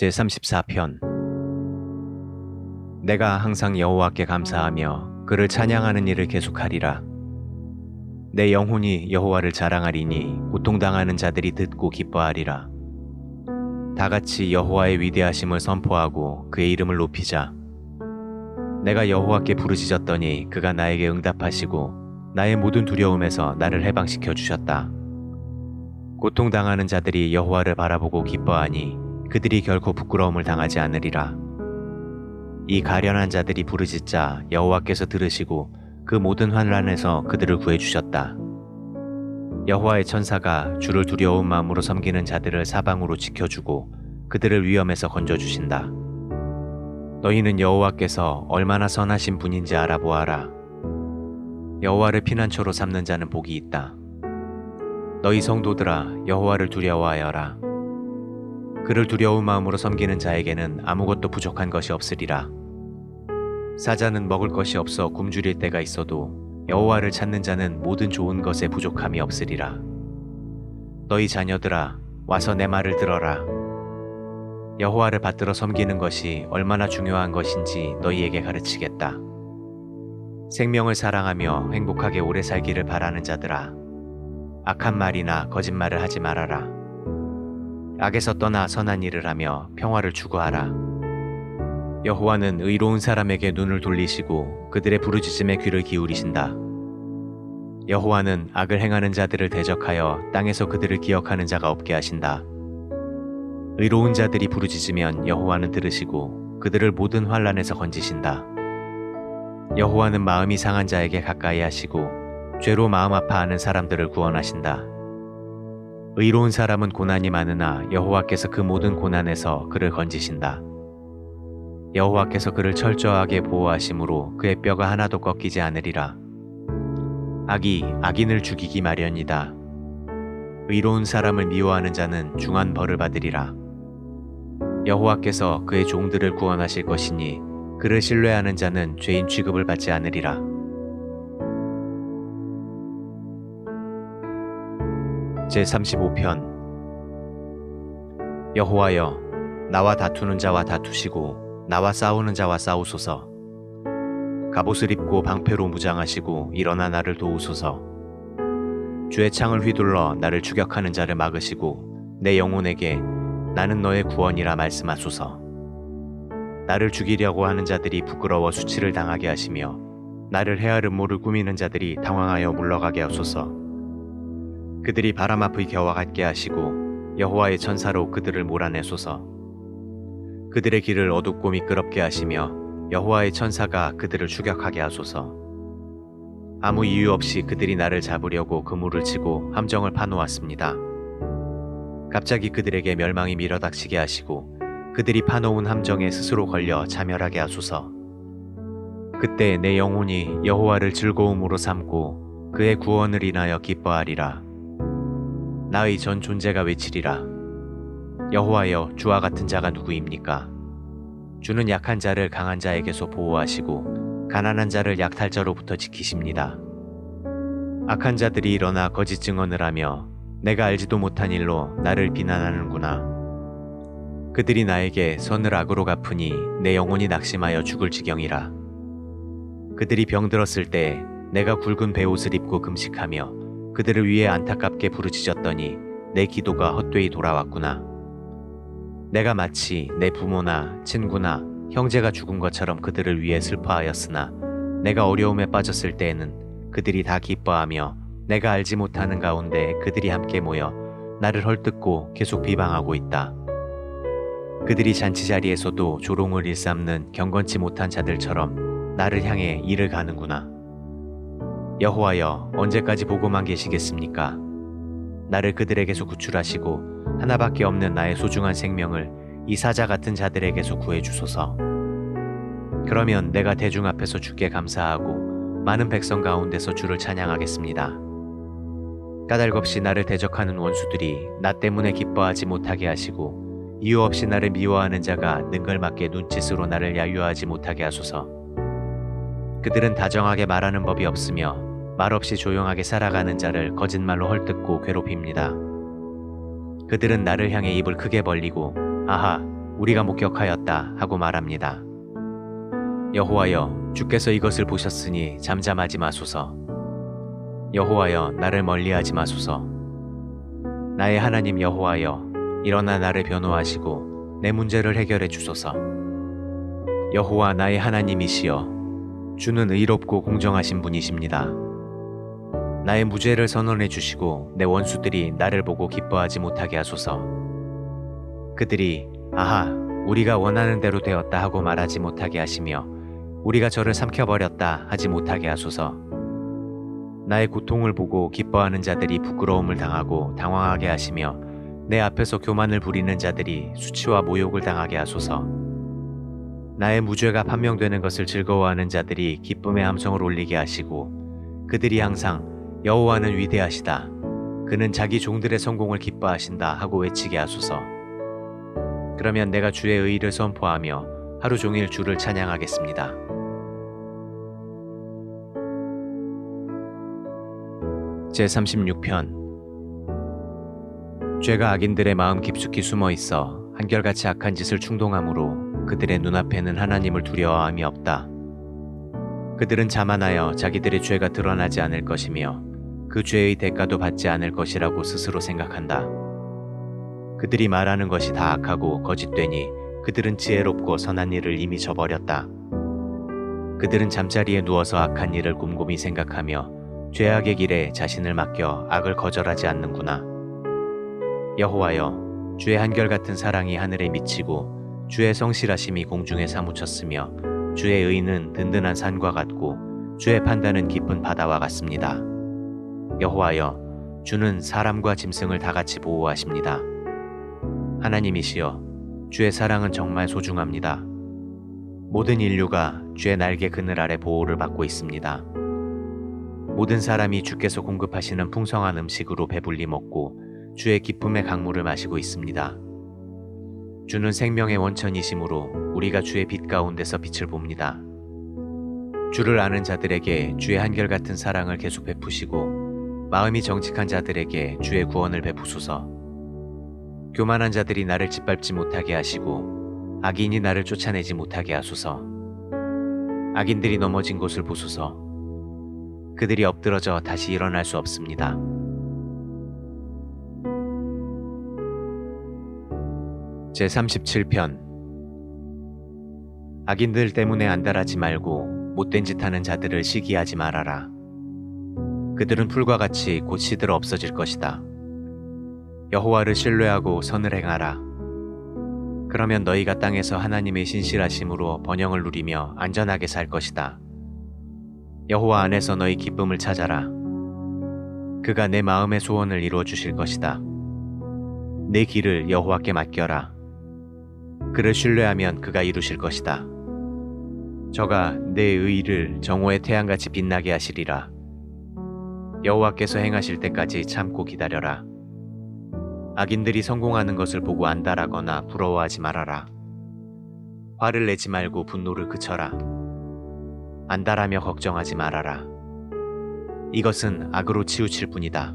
제34편. 내가 항상 여호와께 감사하며 그를 찬양하는 일을 계속하리라. 내 영혼이 여호와를 자랑하리니 고통당하는 자들이 듣고 기뻐하리라. 다같이 여호와의 위대하심을 선포하고 그의 이름을 높이자. 내가 여호와께 부르짖었더니 그가 나에게 응답하시고 나의 모든 두려움에서 나를 해방시켜 주셨다. 고통당하는 자들이 여호와를 바라보고 기뻐하니 그들이 결코 부끄러움을 당하지 않으리라. 이 가련한 자들이 부르짖자 여호와께서 들으시고 그 모든 환난에서 그들을 구해주셨다. 여호와의 천사가 주를 두려운 마음으로 섬기는 자들을 사방으로 지켜주고 그들을 위험에서 건져주신다. 너희는 여호와께서 얼마나 선하신 분인지 알아보아라. 여호와를 피난처로 삼는 자는 복이 있다. 너희 성도들아, 여호와를 두려워하여라. 그를 두려운 마음으로 섬기는 자에게는 아무것도 부족한 것이 없으리라. 사자는 먹을 것이 없어 굶주릴 때가 있어도 여호와를 찾는 자는 모든 좋은 것에 부족함이 없으리라. 너희 자녀들아, 와서 내 말을 들어라. 여호와를 받들어 섬기는 것이 얼마나 중요한 것인지 너희에게 가르치겠다. 생명을 사랑하며 행복하게 오래 살기를 바라는 자들아, 악한 말이나 거짓말을 하지 말아라. 악에서 떠나 선한 일을 하며 평화를 추구하라. 여호와는 의로운 사람에게 눈을 돌리시고 그들의 부르짖음에 귀를 기울이신다. 여호와는 악을 행하는 자들을 대적하여 땅에서 그들을 기억하는 자가 없게 하신다. 의로운 자들이 부르짖으면 여호와는 들으시고 그들을 모든 환난에서 건지신다. 여호와는 마음이 상한 자에게 가까이 하시고 죄로 마음 아파하는 사람들을 구원하신다. 의로운 사람은 고난이 많으나 여호와께서 그 모든 고난에서 그를 건지신다. 여호와께서 그를 철저하게 보호하심으로 그의 뼈가 하나도 꺾이지 않으리라. 악이 악인을 죽이기 마련이다. 의로운 사람을 미워하는 자는 중한 벌을 받으리라. 여호와께서 그의 종들을 구원하실 것이니 그를 신뢰하는 자는 죄인 취급을 받지 않으리라. 제35편. 여호와여, 나와 다투는 자와 다투시고 나와 싸우는 자와 싸우소서. 갑옷을 입고 방패로 무장하시고 일어나 나를 도우소서. 주의 창을 휘둘러 나를 추격하는 자를 막으시고 내 영혼에게 나는 너의 구원이라 말씀하소서. 나를 죽이려고 하는 자들이 부끄러워 수치를 당하게 하시며 나를 해할 음모를 꾸미는 자들이 당황하여 물러가게 하소서. 그들이 바람 앞의 겨와 같게 하시고 여호와의 천사로 그들을 몰아내소서. 그들의 길을 어둡고 미끄럽게 하시며 여호와의 천사가 그들을 추격하게 하소서. 아무 이유 없이 그들이 나를 잡으려고 그물을 치고 함정을 파놓았습니다. 갑자기 그들에게 멸망이 밀어닥치게 하시고 그들이 파놓은 함정에 스스로 걸려 자멸하게 하소서. 그때 내 영혼이 여호와를 즐거움으로 삼고 그의 구원을 인하여 기뻐하리라. 나의 전 존재가 외치리라. 여호와여, 주와 같은 자가 누구입니까? 주는 약한 자를 강한 자에게서 보호하시고 가난한 자를 약탈자로부터 지키십니다. 악한 자들이 일어나 거짓 증언을 하며 내가 알지도 못한 일로 나를 비난하는구나. 그들이 나에게 선을 악으로 갚으니 내 영혼이 낙심하여 죽을 지경이라. 그들이 병들었을 때 내가 굵은 베옷을 입고 금식하며 그들을 위해 안타깝게 부르짖었더니 내 기도가 헛되이 돌아왔구나. 내가 마치 내 부모나 친구나 형제가 죽은 것처럼 그들을 위해 슬퍼하였으나 내가 어려움에 빠졌을 때에는 그들이 다 기뻐하며 내가 알지 못하는 가운데 그들이 함께 모여 나를 헐뜯고 계속 비방하고 있다. 그들이 잔치자리에서도 조롱을 일삼는 경건치 못한 자들처럼 나를 향해 이를 가는구나. 여호와여, 언제까지 보고만 계시겠습니까? 나를 그들에게서 구출하시고 하나밖에 없는 나의 소중한 생명을 이 사자 같은 자들에게서 구해주소서. 그러면 내가 대중 앞에서 주께 감사하고 많은 백성 가운데서 주를 찬양하겠습니다. 까닭없이 나를 대적하는 원수들이 나 때문에 기뻐하지 못하게 하시고 이유 없이 나를 미워하는 자가 능글맞게 눈짓으로 나를 야유하지 못하게 하소서. 그들은 다정하게 말하는 법이 없으며 말없이 조용하게 살아가는 자를 거짓말로 헐뜯고 괴롭힙니다. 그들은 나를 향해 입을 크게 벌리고 아하, 우리가 목격하였다 하고 말합니다. 여호와여, 주께서 이것을 보셨으니 잠잠하지 마소서. 여호와여, 나를 멀리하지 마소서. 나의 하나님 여호와여, 일어나 나를 변호하시고 내 문제를 해결해 주소서. 여호와 나의 하나님이시여, 주는 의롭고 공정하신 분이십니다. 나의 무죄를 선언해 주시고 내 원수들이 나를 보고 기뻐하지 못하게 하소서. 그들이 아하, 우리가 원하는 대로 되었다 하고 말하지 못하게 하시며 우리가 저를 삼켜버렸다 하지 못하게 하소서. 나의 고통을 보고 기뻐하는 자들이 부끄러움을 당하고 당황하게 하시며 내 앞에서 교만을 부리는 자들이 수치와 모욕을 당하게 하소서. 나의 무죄가 판명되는 것을 즐거워하는 자들이 기쁨의 함성을 올리게 하시고 그들이 항상 여호와는 위대하시다, 그는 자기 종들의 성공을 기뻐하신다 하고 외치게 하소서. 그러면 내가 주의 의의를 선포하며 하루 종일 주를 찬양하겠습니다. 제36편. 죄가 악인들의 마음 깊숙이 숨어 있어 한결같이 악한 짓을 충동함으로 그들의 눈앞에는 하나님을 두려워함이 없다. 그들은 자만하여 자기들의 죄가 드러나지 않을 것이며 그 죄의 대가도 받지 않을 것이라고 스스로 생각한다. 그들이 말하는 것이 다 악하고 거짓되니 그들은 지혜롭고 선한 일을 이미 저버렸다. 그들은 잠자리에 누워서 악한 일을 곰곰이 생각하며 죄악의 길에 자신을 맡겨 악을 거절하지 않는구나. 여호와여, 주의 한결같은 사랑이 하늘에 미치고 주의 성실하심이 공중에 사무쳤으며 주의 의는 든든한 산과 같고 주의 판단은 깊은 바다와 같습니다. 여호와여, 주는 사람과 짐승을 다같이 보호하십니다. 하나님이시여, 주의 사랑은 정말 소중합니다. 모든 인류가 주의 날개 그늘 아래 보호를 받고 있습니다. 모든 사람이 주께서 공급하시는 풍성한 음식으로 배불리 먹고 주의 기쁨의 강물을 마시고 있습니다. 주는 생명의 원천이시므로 우리가 주의 빛 가운데서 빛을 봅니다. 주를 아는 자들에게 주의 한결같은 사랑을 계속 베푸시고 마음이 정직한 자들에게 주의 구원을 베푸소서. 교만한 자들이 나를 짓밟지 못하게 하시고 악인이 나를 쫓아내지 못하게 하소서. 악인들이 넘어진 곳을 보소서. 그들이 엎드러져 다시 일어날 수 없습니다. 제37편. 악인들 때문에 안달하지 말고 못된 짓 하는 자들을 시기하지 말아라. 그들은 풀과 같이 곧 시들어 없어질 것이다. 여호와를 신뢰하고 선을 행하라. 그러면 너희가 땅에서 하나님의 신실하심으로 번영을 누리며 안전하게 살 것이다. 여호와 안에서 너희 기쁨을 찾아라. 그가 내 마음의 소원을 이루어 주실 것이다. 내 길을 여호와께 맡겨라. 그를 신뢰하면 그가 이루실 것이다. 저가 내 의를 정오의 태양같이 빛나게 하시리라. 여호와께서 행하실 때까지 참고 기다려라. 악인들이 성공하는 것을 보고 안달하거나 부러워하지 말아라. 화를 내지 말고 분노를 그쳐라. 안달하며 걱정하지 말아라. 이것은 악으로 치우칠 뿐이다.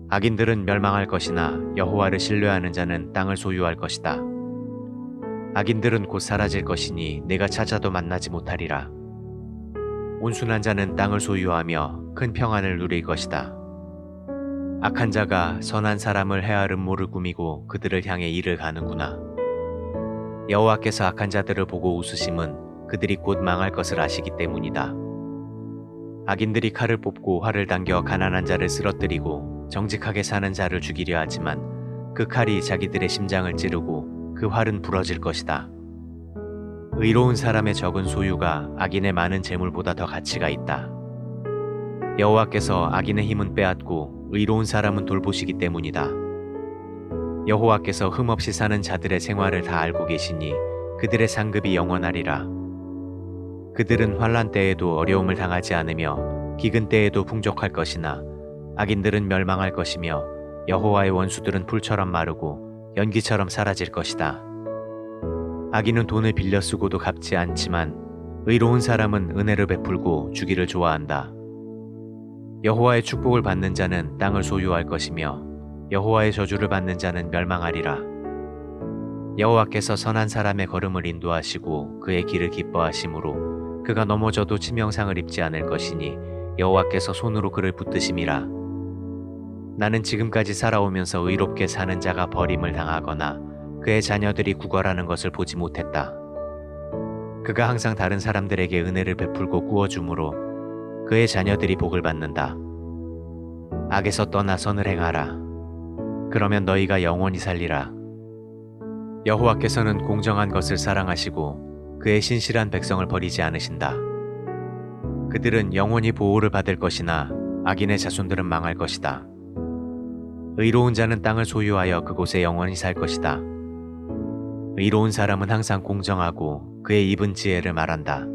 악인들은 멸망할 것이나 여호와를 신뢰하는 자는 땅을 소유할 것이다. 악인들은 곧 사라질 것이니 내가 찾아도 만나지 못하리라. 온순한 자는 땅을 소유하며 큰 평안을 누릴 것이다. 악한 자가 선한 사람을 해할 음모를 꾸미고 그들을 향해 이를 가는구나. 여호와께서 악한 자들을 보고 웃으심은 그들이 곧 망할 것을 아시기 때문이다. 악인들이 칼을 뽑고 활을 당겨 가난한 자를 쓰러뜨리고 정직하게 사는 자를 죽이려 하지만 그 칼이 자기들의 심장을 찌르고 그 활은 부러질 것이다. 의로운 사람의 적은 소유가 악인의 많은 재물보다 더 가치가 있다. 여호와께서 악인의 힘은 빼앗고 의로운 사람은 돌보시기 때문이다. 여호와께서 흠없이 사는 자들의 생활을 다 알고 계시니 그들의 상급이 영원하리라. 그들은 환난 때에도 어려움을 당하지 않으며 기근 때에도 풍족할 것이나 악인들은 멸망할 것이며 여호와의 원수들은 풀처럼 마르고 연기처럼 사라질 것이다. 악인은 돈을 빌려 쓰고도 갚지 않지만 의로운 사람은 은혜를 베풀고 주기를 좋아한다. 여호와의 축복을 받는 자는 땅을 소유할 것이며 여호와의 저주를 받는 자는 멸망하리라. 여호와께서 선한 사람의 걸음을 인도하시고 그의 길을 기뻐하심으로 그가 넘어져도 치명상을 입지 않을 것이니 여호와께서 손으로 그를 붙드심이라. 나는 지금까지 살아오면서 의롭게 사는 자가 버림을 당하거나 그의 자녀들이 구걸하는 것을 보지 못했다. 그가 항상 다른 사람들에게 은혜를 베풀고 구워주므로 그의 자녀들이 복을 받는다. 악에서 떠나 선을 행하라. 그러면 너희가 영원히 살리라. 여호와께서는 공정한 것을 사랑하시고 그의 신실한 백성을 버리지 않으신다. 그들은 영원히 보호를 받을 것이나 악인의 자손들은 망할 것이다. 의로운 자는 땅을 소유하여 그곳에 영원히 살 것이다. 의로운 사람은 항상 공정하고 그의 입은 지혜를 말한다.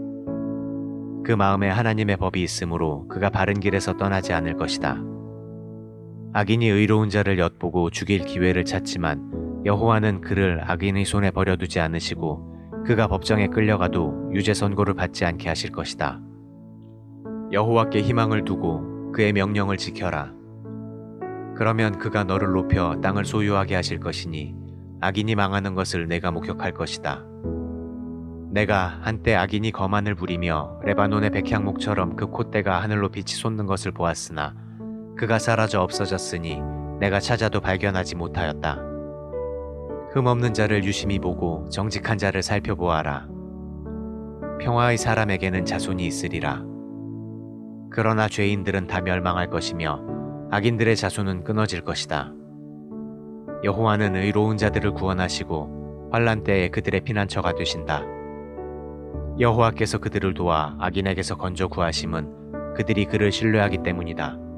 그 마음에 하나님의 법이 있으므로 그가 바른 길에서 떠나지 않을 것이다. 악인이 의로운 자를 엿보고 죽일 기회를 찾지만 여호와는 그를 악인의 손에 버려두지 않으시고 그가 법정에 끌려가도 유죄 선고를 받지 않게 하실 것이다. 여호와께 희망을 두고 그의 명령을 지켜라. 그러면 그가 너를 높여 땅을 소유하게 하실 것이니 악인이 망하는 것을 내가 목격할 것이다. 내가 한때 악인이 거만을 부리며 레바논의 백향목처럼 그 콧대가 하늘로 빛이 솟는 것을 보았으나 그가 사라져 없어졌으니 내가 찾아도 발견하지 못하였다. 흠없는 자를 유심히 보고 정직한 자를 살펴보아라. 평화의 사람에게는 자손이 있으리라. 그러나 죄인들은 다 멸망할 것이며 악인들의 자손은 끊어질 것이다. 여호와는 의로운 자들을 구원하시고 환난 때에 그들의 피난처가 되신다. 여호와께서 그들을 도와 악인에게서 건져 구하심은 그들이 그를 신뢰하기 때문이다.